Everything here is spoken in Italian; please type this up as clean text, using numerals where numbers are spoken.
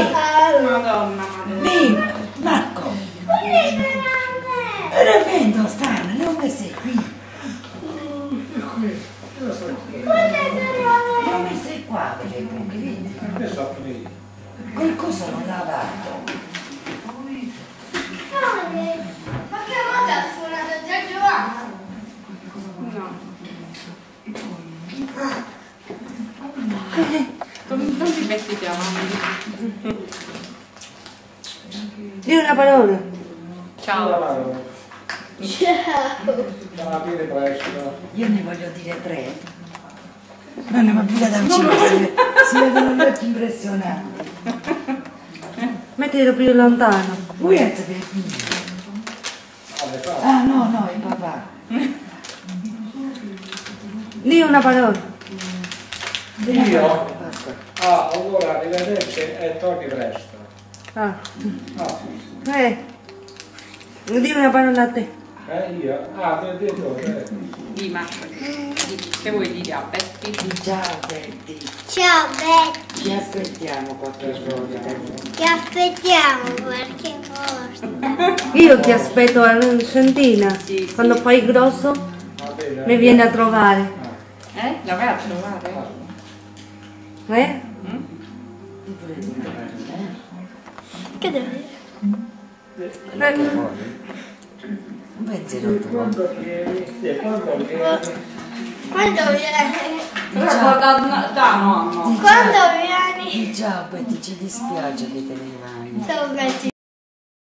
Madonna, Vieni, Marco. Rafendo stanno, non mi sei qui. Non mi sei qua per le buche, vedi? Qualcosa non lavato. Ma che volta ha suonato già Giovanna? No. Non ti metti avanti. Dì una parola. Ciao. Io ne voglio dire 3. Ma ne va più da uccidere. Si vedono gli occhi impressionanti. Mettilo più lontano. Vuoi sapere qui? Ah no, il papà. Dì una parola. Io? Ah, allora arrivederci e torni presto. Ah. Ah, Dì una parola a te. io? Ah, ti ho detto, Di Marco. Che vuoi dire a Betty? Ciao Betty. Ciao Betty, Ci aspettiamo qualche volta. ti aspettiamo qualche volta. Io ti aspetto a Argentina. Sì. Quando fai grosso va bene. mi vieni a trovare. La vai a trovare? Eh? Che devo dire? Un pensiero tuo. Quando vieni? Quando vieni? Però da nonno. Quando vieni? Ciao Betty, ci dispiace che te ne vai. Ciao Betty.